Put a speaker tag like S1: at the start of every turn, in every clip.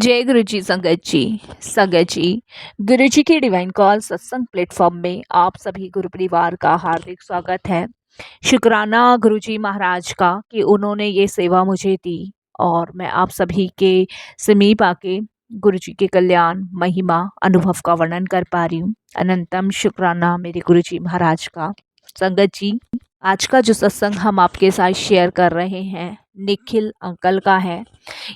S1: जय गुरु जी संगत जी गुरु जी की डिवाइन कॉल सत्संग प्लेटफॉर्म में आप सभी गुरु परिवार का हार्दिक स्वागत है। शुक्राना गुरु जी महाराज का कि उन्होंने ये सेवा मुझे दी और मैं आप सभी के समीप आके गुरु जी के कल्याण महिमा अनुभव का वर्णन कर पा रही हूँ। अनंतम शुक्राना मेरे गुरु जी महाराज का। संगत जी, आज का जो सत्संग हम आपके साथ शेयर कर रहे हैं निखिल अंकल का है।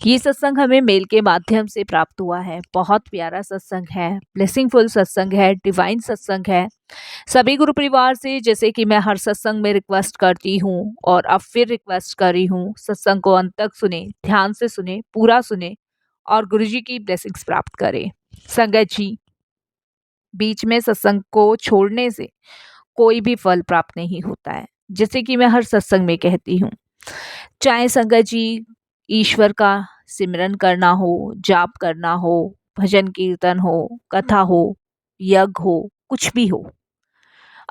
S1: ये सत्संग हमें मेल के माध्यम से प्राप्त हुआ है। बहुत प्यारा सत्संग है, ब्लेसिंगफुल सत्संग है, डिवाइन सत्संग है। सभी गुरु परिवार से जैसे कि मैं हर सत्संग में रिक्वेस्ट करती हूँ और अब फिर रिक्वेस्ट कर रही हूँ, सत्संग को अंत तक सुने, ध्यान से सुने, पूरा सुने और गुरु जी की ब्लेसिंग्स प्राप्त करें। संगत जी, बीच में सत्संग को छोड़ने से कोई भी फल प्राप्त नहीं होता है। जैसे कि मैं हर सत्संग में कहती हूँ, चाहे संगत जी ईश्वर का सिमरन करना हो, जाप करना हो, भजन कीर्तन हो, कथा हो, यज्ञ हो, कुछ भी हो,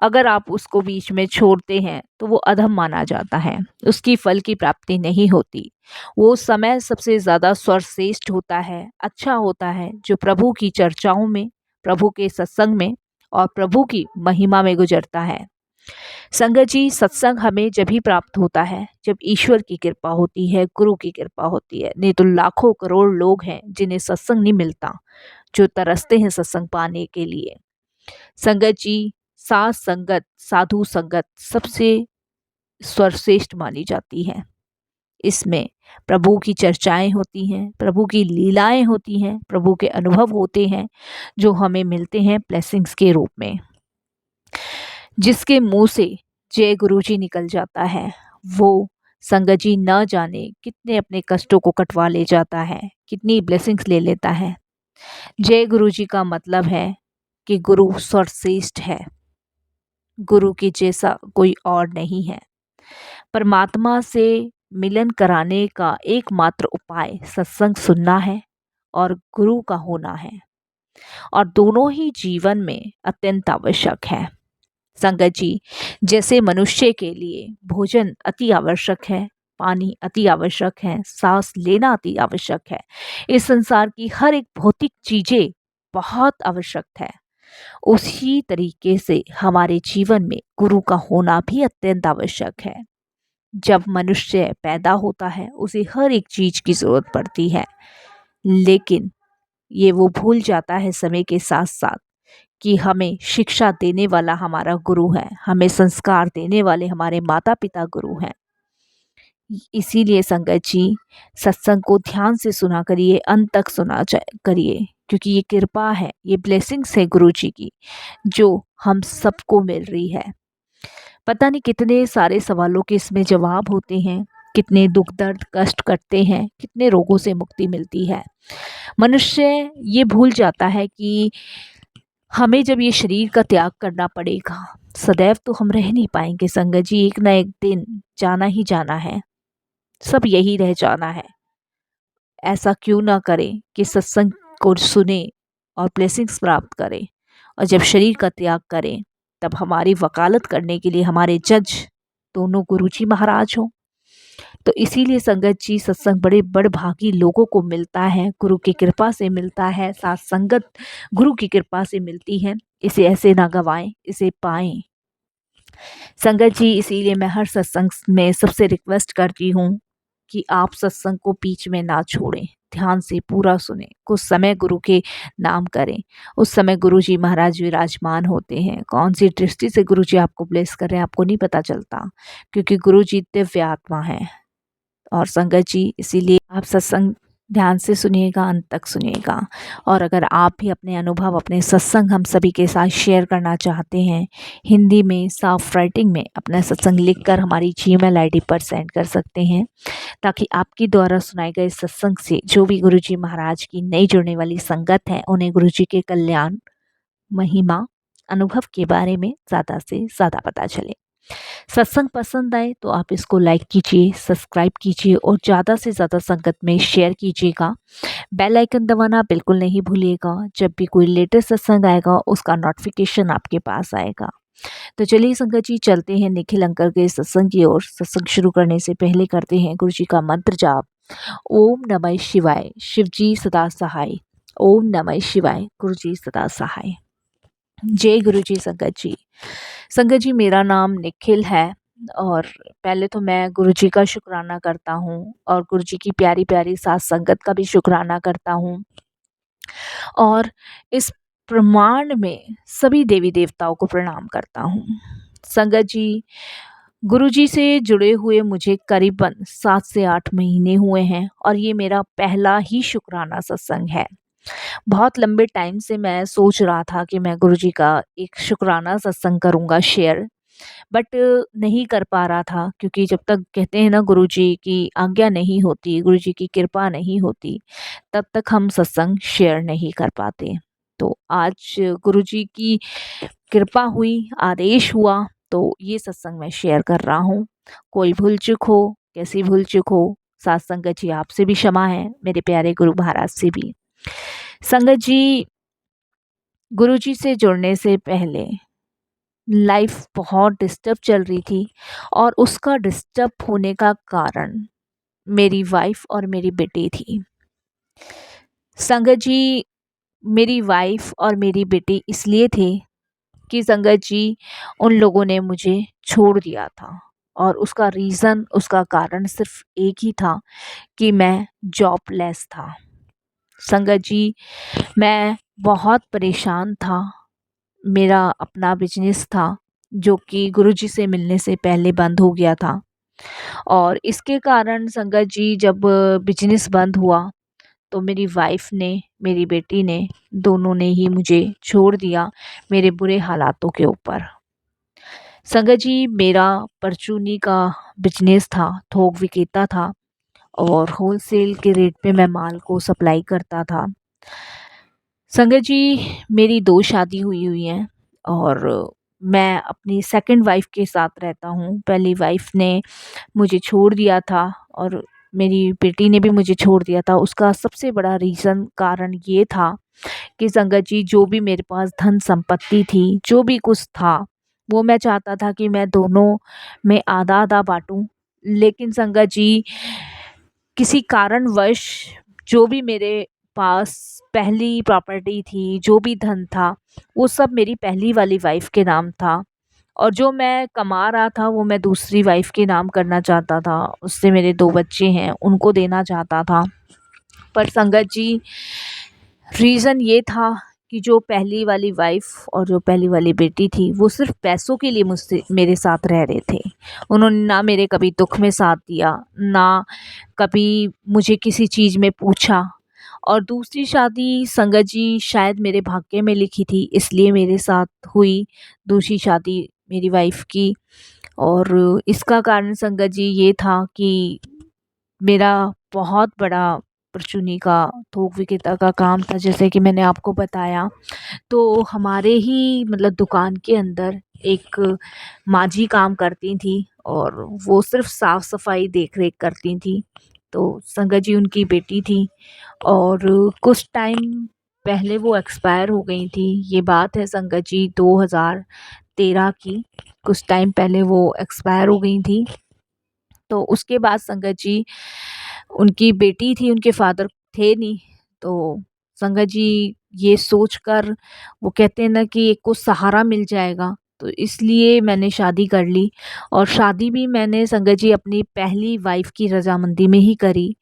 S1: अगर आप उसको बीच में छोड़ते हैं तो वो अधम माना जाता है, उसकी फल की प्राप्ति नहीं होती। वो समय सबसे ज़्यादा सर्वश्रेष्ठ होता है, अच्छा होता है, जो प्रभु की चर्चाओं में, प्रभु के सत्संग में और प्रभु की महिमा में गुजरता है। संगत जी, सत्संग हमें जब ही प्राप्त होता है जब ईश्वर की कृपा होती है, गुरु की कृपा होती है। नहीं तो लाखों करोड़ लोग हैं जिन्हें सत्संग नहीं मिलता, जो तरसते हैं सत्संग पाने के लिए। संगत जी, साथ संगत, साधु संगत सबसे सर्वश्रेष्ठ मानी जाती है। इसमें प्रभु की चर्चाएं होती हैं, प्रभु की लीलाएं होती हैं, प्रभु के अनुभव होते हैं जो हमें मिलते हैं ब्लेसिंग्स के रूप में। जिसके मुंह से जय गुरु जी निकल जाता है, वो संगत जी न जाने कितने अपने कष्टों को कटवा ले जाता है, कितनी ब्लेसिंग्स ले लेता है। जय गुरु जी का मतलब है कि गुरु सर्वश्रेष्ठ है, गुरु के जैसा कोई और नहीं है। परमात्मा से मिलन कराने का एकमात्र उपाय सत्संग सुनना है और गुरु का होना है, और दोनों ही जीवन में अत्यंत आवश्यक है। संगत जी, जैसे मनुष्य के लिए भोजन अति आवश्यक है, पानी अति आवश्यक है, सांस लेना अति आवश्यक है, इस संसार की हर एक भौतिक चीजें बहुत आवश्यक है, उसी तरीके से हमारे जीवन में गुरु का होना भी अत्यंत आवश्यक है। जब मनुष्य पैदा होता है उसे हर एक चीज की जरूरत पड़ती है, लेकिन ये वो भूल जाता है समय के साथ साथ कि हमें शिक्षा देने वाला हमारा गुरु है, हमें संस्कार देने वाले हमारे माता पिता गुरु हैं। इसीलिए संगत जी, सत्संग को ध्यान से सुना करिए, अंत तक सुना करिए, क्योंकि ये कृपा है, ये ब्लेसिंग्स है गुरु जी की जो हम सबको मिल रही है। पता नहीं कितने सारे सवालों के इसमें जवाब होते हैं, कितने दुख दर्द कष्ट कटते हैं, कितने रोगों से मुक्ति मिलती है। मनुष्य ये भूल जाता है कि हमें जब ये शरीर का त्याग करना पड़ेगा, सदैव तो हम रह नहीं पाएंगे संगत जी, एक ना एक दिन जाना ही जाना है, सब यही रह जाना है। ऐसा क्यों ना करें कि सत्संग को सुने और ब्लेसिंग्स प्राप्त करें, और जब शरीर का त्याग करें तब हमारी वकालत करने के लिए हमारे जज दोनों गुरुजी महाराज हों। तो इसीलिए संगत जी, सत्संग बड़े बड़भागी लोगों को मिलता है, गुरु की कृपा से मिलता है, साथ संगत गुरु की कृपा से मिलती है। इसे ऐसे ना गवाएं, इसे पाएं। संगत जी, इसीलिए मैं हर सत्संग में सबसे रिक्वेस्ट करती हूँ कि आप सत्संग को बीच में ना छोड़ें, ध्यान से पूरा सुने, कुछ समय गुरु के नाम करें। उस समय गुरु जी महाराज विराजमान होते हैं। कौन सी दृष्टि से गुरु जी आपको ब्लेस कर रहे हैं आपको नहीं पता चलता, क्योंकि गुरु जी दिव्य आत्मा है। और संगत जी, इसीलिए आप सत्संग ध्यान से सुनिएगा, अंत तक सुनिएगा। और अगर आप भी अपने अनुभव, अपने सत्संग हम सभी के साथ शेयर करना चाहते हैं, हिंदी में साफ राइटिंग में अपना सत्संग लिखकर हमारी जीमेल आईडी पर सेंड कर सकते हैं, ताकि आपकी द्वारा सुनाए गए सत्संग से जो भी गुरुजी महाराज की नई जुड़ने वाली संगत है, उन्हें गुरुजी के कल्याण, महिमा, अनुभव के बारे में ज़्यादा से ज़्यादा पता चले। सत्संग पसंद आए तो आप इसको लाइक कीजिए, सब्सक्राइब कीजिए और ज़्यादा से ज़्यादा संगत में शेयर कीजिएगा। बेल आइकन दबाना बिल्कुल नहीं भूलिएगा, जब भी कोई लेटेस्ट सत्संग आएगा उसका नोटिफिकेशन आपके पास आएगा। तो चलिए संगत जी, चलते हैं निखिल अंकल के सत्संग की ओर। सत्संग शुरू करने से पहले करते हैं गुरु जी का मंत्र जाप। ओम नमः शिवाय, शिवजी सदा सहाय। ओम नमः शिवाय, गुरुजी सदा सहाय। जय गुरुजी संगत जी। संगत जी, मेरा नाम निखिल है और पहले तो मैं गुरुजी का शुक्राना करता हूँ और गुरुजी की प्यारी प्यारी साथ संगत का भी शुक्राना करता हूँ और इस ब्रह्मांड में सभी देवी देवताओं को प्रणाम करता हूँ। संगत जी, गुरुजी से जुड़े हुए मुझे करीबन 7 से 8 महीने हुए हैं और ये मेरा पहला ही शुक्राना सत्संग है। बहुत लंबे टाइम से मैं सोच रहा था कि मैं गुरुजी का एक शुक्राना सत्संग करूँगा शेयर, बट नहीं कर पा रहा था क्योंकि जब तक कहते हैं ना गुरुजी की आज्ञा नहीं होती, गुरुजी की कृपा नहीं होती, तब तक हम सत्संग शेयर नहीं कर पाते। तो आज गुरुजी की कृपा हुई, आदेश हुआ, तो ये सत्संग मैं शेयर कर रहा हूँ। कोई भूल चूक हो, कैसी भूल चूक हो, साथ संगत जी आपसे भी क्षमा है, मेरे प्यारे गुरु महाराज से भी। संगत जी, गुरुजी से जुड़ने से पहले लाइफ बहुत डिस्टर्ब चल रही थी और उसका डिस्टर्ब होने का कारण मेरी वाइफ और मेरी बेटी थी। संगत जी, मेरी वाइफ और मेरी बेटी इसलिए थे कि संगत जी उन लोगों ने मुझे छोड़ दिया था और उसका रीज़न, उसका कारण सिर्फ एक ही था कि मैं जॉबलेस था। संगत जी, मैं बहुत परेशान था। मेरा अपना बिजनेस था जो कि गुरुजी से मिलने से पहले बंद हो गया था और इसके कारण संगत जी जब बिजनेस बंद हुआ तो मेरी वाइफ ने, मेरी बेटी ने, दोनों ने ही मुझे छोड़ दिया मेरे बुरे हालातों के ऊपर। संगत जी, मेरा परचूनी का बिजनेस था, थोक विक्रेता था और होलसेल के रेट पे मैं माल को सप्लाई करता था। संगत जी, मेरी 2 शादी हुई हुई हैं और मैं अपनी सेकंड वाइफ के साथ रहता हूँ। पहली वाइफ ने मुझे छोड़ दिया था और मेरी बेटी ने भी मुझे छोड़ दिया था। उसका सबसे बड़ा रीज़न, कारण ये था कि संगत जी जो भी मेरे पास धन संपत्ति थी, जो भी कुछ था, वो मैं चाहता था कि मैं दोनों में आधा-आधा बाँटूँ। लेकिन संगत जी किसी कारणवश जो भी मेरे पास पहली प्रॉपर्टी थी, जो भी धन था, वो सब मेरी पहली वाली वाइफ़ के नाम था और जो मैं कमा रहा था वो मैं दूसरी वाइफ़ के नाम करना चाहता था। उससे मेरे 2 बच्चे हैं, उनको देना चाहता था। पर संगत जी रीज़न ये था कि जो पहली वाली वाइफ़ और जो पहली वाली बेटी थी, वो सिर्फ़ पैसों के लिए मुझसे, मेरे साथ रह रहे थे। उन्होंने ना मेरे कभी दुःख में साथ दिया, ना कभी मुझे किसी चीज़ में पूछा। और दूसरी शादी संगत जी शायद मेरे भाग्य में लिखी थी, इसलिए मेरे साथ हुई दूसरी शादी मेरी वाइफ़ की। और इसका कारण संगत जी ये था कि मेरा बहुत बड़ा परचूनी का, थोक विक्रेता का काम था, जैसे कि मैंने आपको बताया। तो हमारे ही मतलब दुकान के अंदर एक माँ जी काम करती थी और वो सिर्फ़ साफ़-सफ़ाई देख-रेख करती थी। तो संगत जी उनकी बेटी थी और कुछ टाइम पहले वो एक्सपायर हो गई थी। ये बात है संगत जी 2013 की। कुछ टाइम पहले वो एक्सपायर हो गई थी। तो उसके बाद संगत जी उनकी बेटी थी, उनके फादर थे नहीं। तो संगत जी ये सोचकर, वो कहते हैं ना कि एक को सहारा मिल जाएगा, तो इसलिए मैंने शादी कर ली और शादी भी मैंने संगत जी अपनी पहली वाइफ़ की रज़ामंदी में ही करी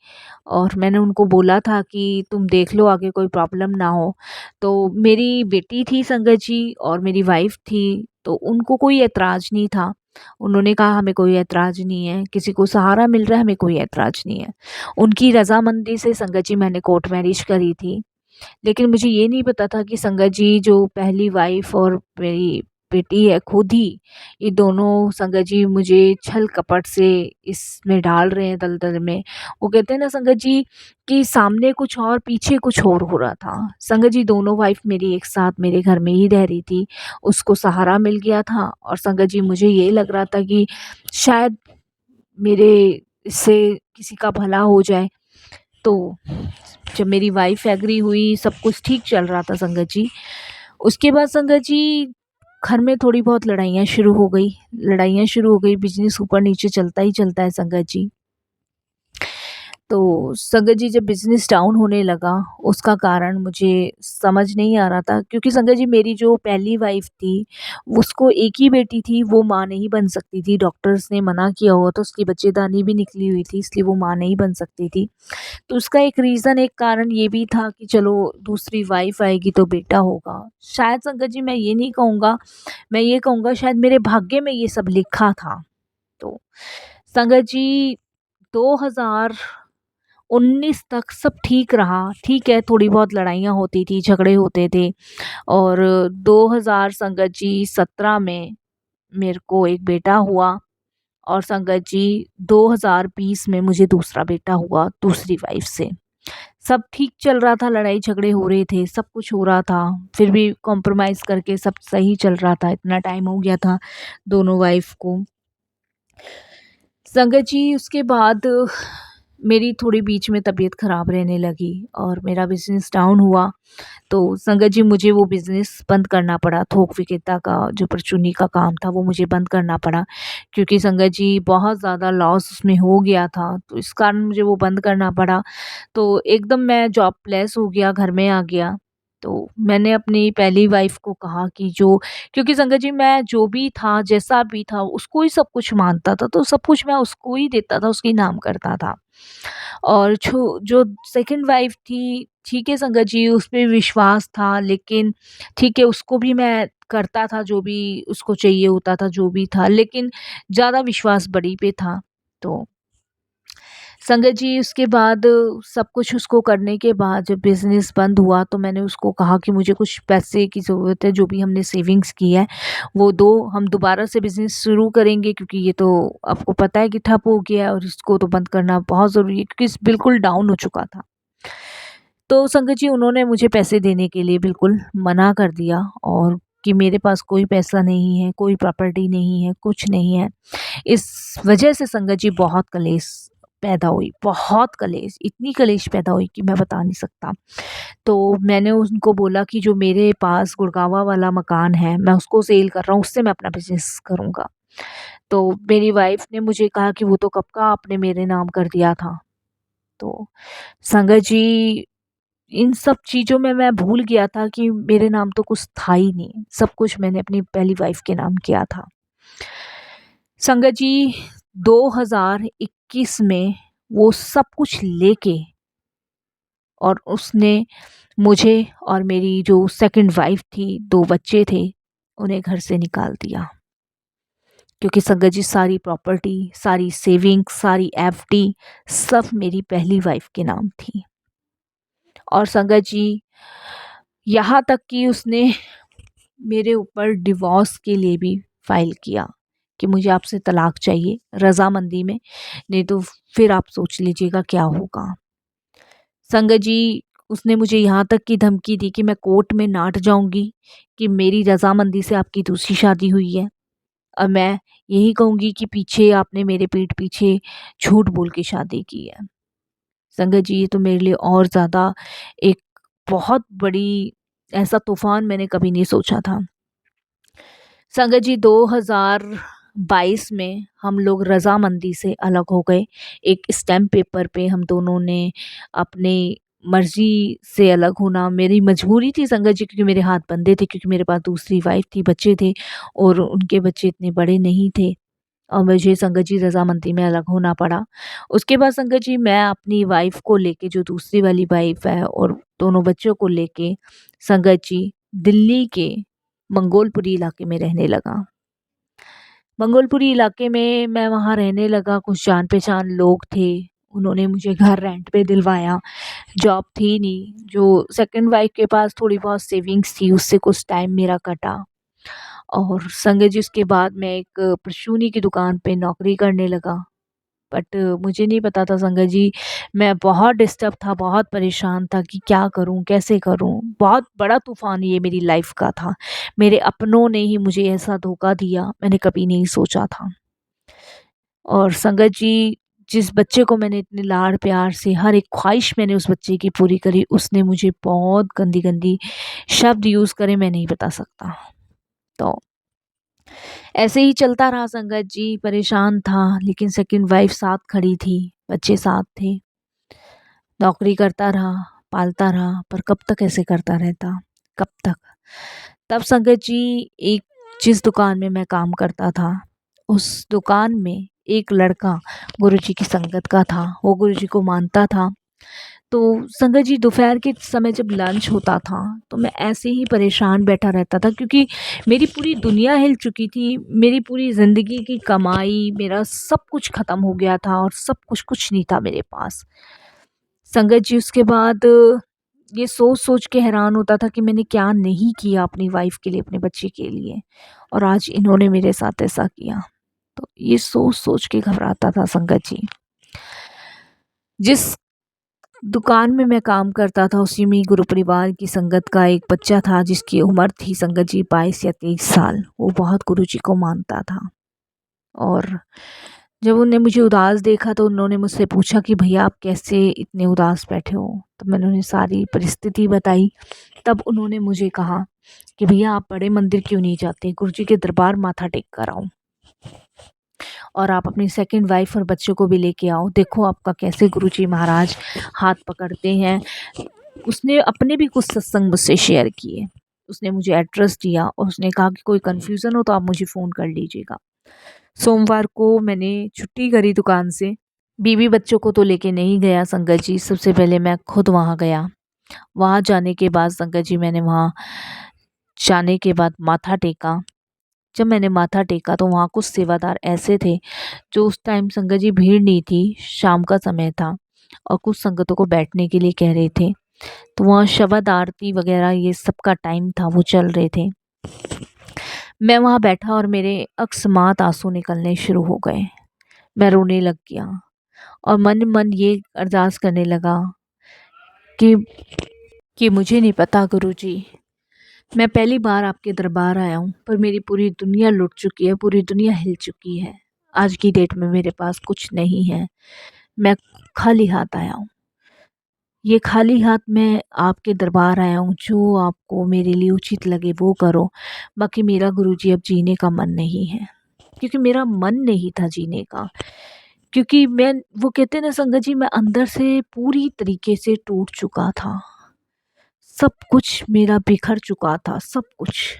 S1: और मैंने उनको बोला था कि तुम देख लो आगे कोई प्रॉब्लम ना हो। तो मेरी बेटी थी संगत जी और मेरी वाइफ़ थी, तो उनको कोई ऐतराज़ नहीं था। उन्होंने कहा हमें कोई ऐतराज़ नहीं है, किसी को सहारा मिल रहा है, हमें कोई ऐतराज़ नहीं है। उनकी रज़ामंदी से संगत जी मैंने कोर्ट मैरिज करी थी। लेकिन मुझे ये नहीं पता था कि संगत जी जो पहली वाइफ़ और मेरी बेटी है खुद ही, ये दोनों संगत जी मुझे छल-कपट से इसमें डाल रहे हैं दलदल में। वो कहते हैं ना संगत जी कि सामने कुछ और पीछे कुछ और हो रहा था। संगत जी दोनों वाइफ़ मेरी एक साथ मेरे घर में ही रह रही थी। उसको सहारा मिल गया था और संगत जी मुझे ये लग रहा था कि शायद मेरे इससे किसी का भला हो जाए। तो जब मेरी वाइफ़ एग्री हुई, सब कुछ ठीक चल रहा था संगत जी। उसके बाद संगत जी घर में थोड़ी बहुत लड़ाइयाँ शुरू हो गई। लड़ाइयाँ शुरू हो गई, बिज़नेस ऊपर-नीचे चलता ही चलता है संगत जी। तो संगत जी जब बिज़नेस डाउन होने लगा, उसका कारण मुझे समझ नहीं आ रहा था, क्योंकि संगत जी मेरी जो पहली वाइफ़ थी, उसको एक ही बेटी थी, वो माँ नहीं बन सकती थी। डॉक्टर्स ने मना किया हुआ था, उसकी बच्चेदानी भी निकली हुई थी, इसलिए वो माँ नहीं बन सकती थी। तो उसका एक रीज़न, एक कारण ये भी था कि चलो दूसरी वाइफ़ आएगी तो बेटा होगा। शायद संगत जी मैं ये नहीं कहूँगा, मैं ये कहूँगा शायद मेरे भाग्य में ये सब लिखा था। तो संगत जी 2019 तक सब ठीक रहा। ठीक है, थोड़ी बहुत लड़ाइयाँ होती थी, झगड़े होते थे, और 2000 संगत जी 17 में मेरे को एक बेटा हुआ, और संगत जी 2020 में मुझे दूसरा बेटा हुआ दूसरी वाइफ़ से। सब ठीक चल रहा था, लड़ाई झगड़े हो रहे थे, सब कुछ हो रहा था, फिर भी कॉम्प्रोमाइज़ करके सब सही चल रहा था। इतना टाइम हो गया था दोनों वाइफ़ को। संगत जी उसके बाद मेरी थोड़ी बीच में तबीयत ख़राब रहने लगी और मेरा बिज़नेस डाउन हुआ। तो संगत जी मुझे वो बिज़नेस बंद करना पड़ा, थोक विक्रेता का जो परचूनी का काम था वो मुझे बंद करना पड़ा, क्योंकि संगत जी बहुत ज़्यादा लॉस उसमें हो गया था, तो इस कारण मुझे वो बंद करना पड़ा। तो एकदम मैं जॉबलेस हो गया, घर में आ गया। तो मैंने अपनी पहली वाइफ़ को कहा कि जो, क्योंकि संगत जी मैं जो भी था, जैसा भी था, उसको ही सब कुछ मानता था, तो सब कुछ मैं उसको ही देता था, उसके नाम करता था। और जो सेकंड वाइफ़ थी, ठीक है संगत जी, उस पे विश्वास था, लेकिन ठीक है उसको भी मैं करता था, जो भी उसको चाहिए होता था, जो भी था, लेकिन ज़्यादा विश्वास बड़ी पे था। तो संगत जी उसके बाद सब कुछ उसको करने के बाद जब बिज़नेस बंद हुआ, तो मैंने उसको कहा कि मुझे कुछ पैसे की ज़रूरत है, जो भी हमने सेविंग्स की है वो दो, हम दोबारा से बिज़नेस शुरू करेंगे, क्योंकि ये तो आपको पता है कि ठप हो गया है और इसको तो बंद करना बहुत ज़रूरी है, क्योंकि बिल्कुल डाउन हो चुका था। तो संगत जी उन्होंने मुझे पैसे देने के लिए बिल्कुल मना कर दिया, और कि मेरे पास कोई पैसा नहीं है, कोई प्रॉपर्टी नहीं है, कुछ नहीं है। इस वजह से संगत जी बहुत कलेश पैदा हुई, बहुत कलेश, इतनी कलेश पैदा हुई कि मैं बता नहीं सकता। तो मैंने उनको बोला कि जो मेरे पास गुड़गाँवा वाला मकान है, मैं उसको सेल कर रहा हूँ, उससे मैं अपना बिज़नेस करूँगा। तो मेरी वाइफ़ ने मुझे कहा कि वो तो कब का आपने मेरे नाम कर दिया था। तो संगत जी इन सब चीज़ों में मैं भूल गया था कि मेरे नाम तो कुछ था ही नहीं, सब कुछ मैंने अपनी पहली वाइफ़ के नाम किया था। संगत जी 2021 में वो सब कुछ लेके, और उसने मुझे और मेरी जो सेकंड वाइफ़ थी, 2 बच्चे थे, उन्हें घर से निकाल दिया। क्योंकि संगत जी सारी प्रॉपर्टी, सारी सेविंग्स, सारी एफडी सब मेरी पहली वाइफ़ के नाम थी। और संगत जी यहाँ तक कि उसने मेरे ऊपर डिवोर्स के लिए भी फाइल किया कि मुझे आपसे तलाक चाहिए रज़ामंदी में, नहीं तो फिर आप सोच लीजिएगा क्या होगा। संगत जी उसने मुझे यहाँ तक की धमकी दी कि मैं कोर्ट में नाट जाऊँगी कि मेरी रज़ामंदी से आपकी दूसरी शादी हुई है, और मैं यही कहूँगी कि पीछे आपने मेरे पीठ पीछे झूठ बोल के शादी की है। संगत जी ये तो मेरे लिए और ज़्यादा एक बहुत बड़ी, ऐसा तूफ़ान मैंने कभी नहीं सोचा था। संगत जी 2022 में हम लोग रज़ामंदी से अलग हो गए। एक स्टैम्प पेपर पे हम दोनों ने अपनी मर्ज़ी से अलग होना, मेरी मजबूरी थी संगत जी, क्योंकि मेरे हाथ बंधे थे, क्योंकि मेरे पास दूसरी वाइफ़ थी, बच्चे थे, और उनके बच्चे इतने बड़े नहीं थे, और मुझे संगत जी रज़ामंदी में अलग होना पड़ा। उसके बाद संगत जी मैं अपनी वाइफ़ को लेके, जो दूसरी वाली वाइफ़ है, और दोनों बच्चों को लेके संगत जी दिल्ली के मंगोलपुरी इलाके में रहने लगा। मंगोलपुरी इलाके में मैं वहाँ रहने लगा, कुछ जान-पहचान लोग थे, उन्होंने मुझे घर रेंट पे दिलवाया। जॉब थी नहीं, जो सेकंड वाइफ़ के पास थोड़ी बहुत सेविंग्स थी, उससे कुछ टाइम मेरा कटा। और संगत जी उसके बाद मैं एक परचूनी की दुकान पे नौकरी करने लगा। बट मुझे नहीं पता था संगत जी, मैं बहुत डिस्टर्ब था, बहुत परेशान था कि क्या करूँ, कैसे करूँ? बहुत बड़ा तूफ़ान ये मेरी लाइफ़ का था। मेरे अपनों ने ही मुझे ऐसा धोखा दिया, मैंने कभी नहीं सोचा था। और संगत जी जिस बच्चे को मैंने इतने लाड़-प्यार से हर एक ख़्वाहिश मैंने उस बच्चे की पूरी करी, उसने मुझे बहुत गंदी-गंदी शब्द यूज़ करे, मैं नहीं बता सकता। तो ऐसे ही चलता रहा संगत जी, परेशान था, लेकिन सेकंड वाइफ़ साथ खड़ी थी, बच्चे साथ थे। नौकरी करता रहा, पालता रहा, पर कब तक ऐसे करता रहता, कब तक। तब संगत जी, एक जिस दुकान में मैं काम करता था, उस दुकान में एक लड़का गुरुजी की संगत का था, वो गुरुजी को मानता था। तो संगत जी, दोपहर के समय जब लंच होता था तो मैं ऐसे ही परेशान बैठा रहता था, क्योंकि मेरी पूरी दुनिया हिल चुकी थी, मेरी पूरी ज़िंदगी की कमाई, मेरा सब कुछ ख़त्म हो गया था और सब कुछ नहीं था मेरे पास। संगत जी, उसके बाद ये सोच-सोच के हैरान होता था कि मैंने क्या नहीं किया अपनी वाइफ़ के लिए, अपने बच्चे के लिए, और आज इन्होंने मेरे साथ ऐसा किया। तो ये सोच-सोच के घबराता था संगत जी। जिस दुकान में मैं काम करता था उसी में गुरु परिवार की संगत का एक बच्चा था, जिसकी उम्र थी संगत जी 22 या 23 साल। वो बहुत गुरुजी को मानता था, और जब उन्हें मुझे उदास देखा तो उन्होंने मुझसे पूछा कि भैया आप कैसे इतने उदास बैठे हो। तो मैंने उन्हें सारी परिस्थिति बताई। तब उन्होंने मुझे कहा कि भैया आप बड़े मंदिर क्यों नहीं जाते, गुरुजी के दरबार माथा टेक कर आओ, और आप अपनी सेकंड वाइफ और बच्चों को भी लेके आओ, देखो आपका कैसे गुरुजी महाराज हाथ पकड़ते हैं। उसने अपने भी कुछ सत्संग मुझसे शेयर किए। उसने मुझे एड्रेस दिया और उसने कहा कि कोई कन्फ्यूज़न हो तो आप मुझे फ़ोन कर लीजिएगा। सोमवार को मैंने छुट्टी करी दुकान से। बीवी बच्चों को तो लेके नहीं गया संगत जी, सबसे पहले मैं खुद वहाँ गया। वहाँ जाने के बाद संगत जी, मैंने वहाँ जाने के बाद माथा टेका। जब मैंने माथा टेका तो वहाँ कुछ सेवादार ऐसे थे, जो उस टाइम संगत जी भीड़ नहीं थी, शाम का समय था और कुछ संगतों को बैठने के लिए कह रहे थे। तो वहाँ शबद आरती वगैरह ये सब का टाइम था, वो चल रहे थे। मैं वहाँ बैठा और मेरे अकस्मात आंसू निकलने शुरू हो गए। मैं रोने लग गया और मन मन ये अरदास करने लगा कि मुझे नहीं पता गुरुजी, मैं पहली बार आपके दरबार आया हूँ, पर मेरी पूरी दुनिया लुट चुकी है, पूरी दुनिया हिल चुकी है। आज की डेट में मेरे पास कुछ नहीं है, मैं खाली हाथ आया हूँ। ये खाली हाथ मैं आपके दरबार आया हूँ, जो आपको मेरे लिए उचित लगे वो करो। बाकी मेरा गुरुजी अब जीने का मन नहीं है, क्योंकि मेरा मन नहीं था जीने का। क्योंकि मैं, वो कहते हैं ना संगत जी, मैं अंदर से पूरी तरीके से टूट चुका था। सब कुछ मेरा बिखर चुका था, सब कुछ।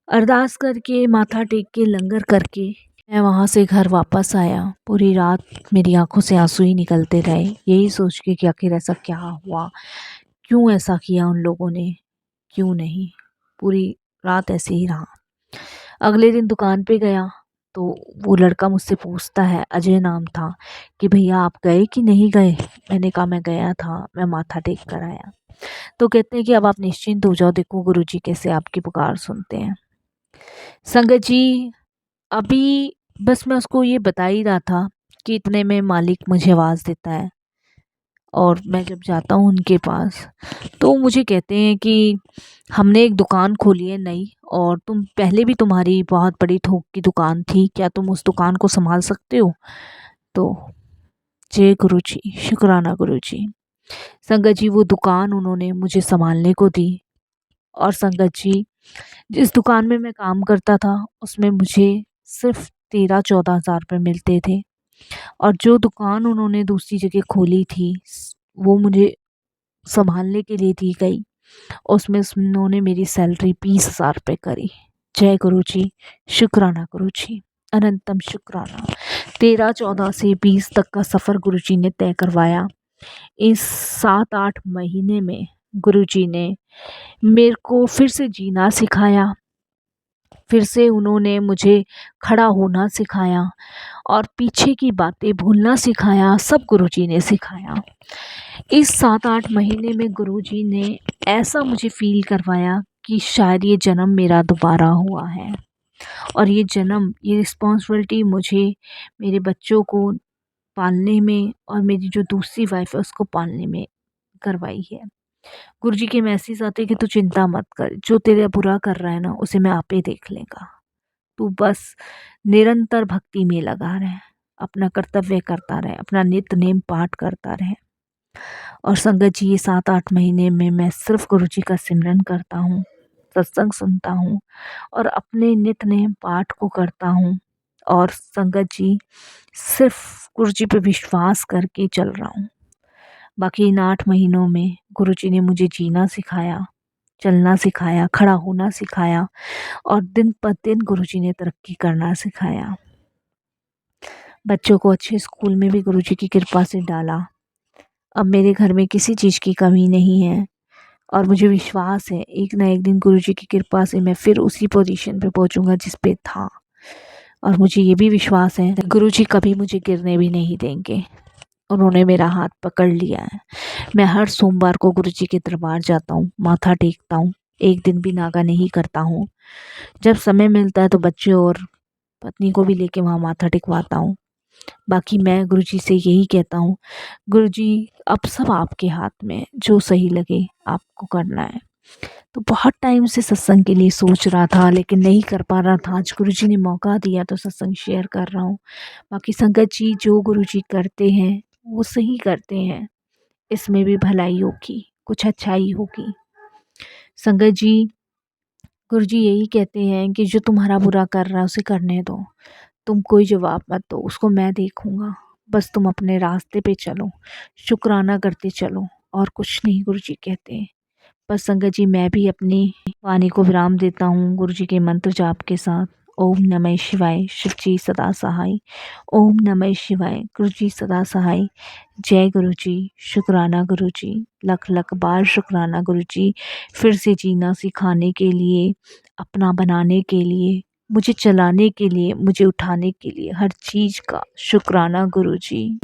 S1: अरदास करके, माथा टेक के, लंगर करके मैं वहाँ से घर वापस आया। पूरी रात मेरी आंखों से आंसू ही निकलते रहे, यही सोच के कि आखिर ऐसा क्या हुआ, क्यों ऐसा किया उन लोगों ने, क्यों नहीं। पूरी रात ऐसे ही रहा। अगले दिन दुकान पे गया तो वो लड़का मुझसे पूछता है, अजय नाम था, कि भैया आप गए कि नहीं गए। मैंने कहा मैं गया था, मैं माथा टेक कर आया। तो कहते हैं कि अब आप निश्चिंत हो जाओ, देखो गुरुजी कैसे आपकी पुकार सुनते हैं। संगत जी, अभी बस मैं उसको ये बता ही रहा था कि इतने में मालिक मुझे आवाज़ देता है, और मैं जब जाता हूँ उनके पास तो मुझे कहते हैं कि हमने एक दुकान खोली है नई, और तुम पहले भी तुम्हारी बहुत बड़ी थोक की दुकान थी, क्या तुम उस दुकान को संभाल सकते हो। तो जय गुरु जी, शुक्राना गुरु जी। संगत जी, वो दुकान उन्होंने मुझे संभालने को दी। और संगत जी, जिस दुकान में मैं काम करता था उसमें मुझे सिर्फ 13-14 हज़ार रुपये मिलते थे, और जो दुकान उन्होंने दूसरी जगह खोली थी वो मुझे संभालने के लिए दी गई, उसमें उन्होंने मेरी सैलरी 20,000 रुपये करी। जय गुरु जी, शुक्राना गुरु जी, अनंतम शुक्राना। 13-14 से 20 तक का सफ़र गुरु जी ने तय करवाया। इस 7-8 महीने में गुरु जी ने मेरे को फिर से जीना सिखाया, फिर से उन्होंने मुझे खड़ा होना सिखाया, और पीछे की बातें भूलना सिखाया, सब गुरुजी ने सिखाया। इस 7-8 महीने में गुरुजी ने ऐसा मुझे फ़ील करवाया कि शायद ये जन्म मेरा दोबारा हुआ है, और ये जन्म, ये रिस्पॉन्सिबिलिटी मुझे मेरे बच्चों को पालने में और मेरी जो दूसरी वाइफ़ है उसको पालने में करवाई है। गुरुजी के मैसेज आते कि तू चिंता मत कर, जो तेरा बुरा कर रहा है ना उसे मैं आपे देख लेगा, तू बस निरंतर भक्ति में लगा रहे, अपना कर्तव्य करता रहे, अपना नित्य नेम पाठ करता रहे। और संगत जी, ये 7-8 महीने में मैं सिर्फ गुरुजी का सिमरन करता हूँ, सत्संग सुनता हूँ और अपने नित्य नेम पाठ को करता हूँ, और संगत जी, सिर्फ गुरुजी पे विश्वास करके चल रहा हूँ। बाकी इन 8 महीनों में गुरुजी ने मुझे जीना सिखाया, चलना सिखाया, खड़ा होना सिखाया और दिन ब दिन गुरुजी ने तरक्की करना सिखाया। बच्चों को अच्छे स्कूल में भी गुरुजी की कृपा से डाला। अब मेरे घर में किसी चीज़ की कमी नहीं है और मुझे विश्वास है एक ना एक दिन गुरुजी की कृपा से मैं फिर उसी पोजीशन पे पहुंचूंगा जिस पे था। और मुझे ये भी विश्वास है गुरुजी कभी मुझे गिरने भी नहीं देंगे। उन्होंने मेरा हाथ पकड़ लिया है। मैं हर सोमवार को गुरुजी के दरबार जाता हूँ, माथा टेकता हूँ, एक दिन भी नागा नहीं करता हूँ। जब समय मिलता है तो बच्चे और पत्नी को भी लेके वहाँ माथा टेकवाता हूँ। बाकी मैं गुरुजी से यही कहता हूँ, गुरुजी अब सब आपके हाथ में है, जो सही लगे आपको करना है। तो बहुत टाइम से सत्संग के लिए सोच रहा था लेकिन नहीं कर पा रहा था। आज गुरुजी ने मौका दिया तो सत्संग शेयर कर रहा हूँ। बाकी संगत जी जो गुरुजी करते हैं वो सही करते हैं, इसमें भी भलाई होगी, कुछ अच्छाई होगी। संगत जी गुरुजी यही कहते हैं कि जो तुम्हारा बुरा कर रहा है उसे करने दो, तुम कोई जवाब मत दो, उसको मैं देखूंगा। बस तुम अपने रास्ते पे चलो, शुक्राना करते चलो और कुछ नहीं गुरुजी कहते हैं। बस संगत जी मैं भी अपनी वाणी को विराम देता हूँ गुरुजी के मंत्र जाप के साथ। ओम नमः शिवाय, शिव जी सदा सहाय। ओम नमः शिवाय, गुरुजी सदा सहाय। जय गुरुजी, शुक्राना गुरुजी, लख लख बार शुक्राना गुरुजी, फिर से जीना सिखाने के लिए, अपना बनाने के लिए, मुझे चलाने के लिए, मुझे उठाने के लिए, हर चीज़ का शुक्राना गुरुजी।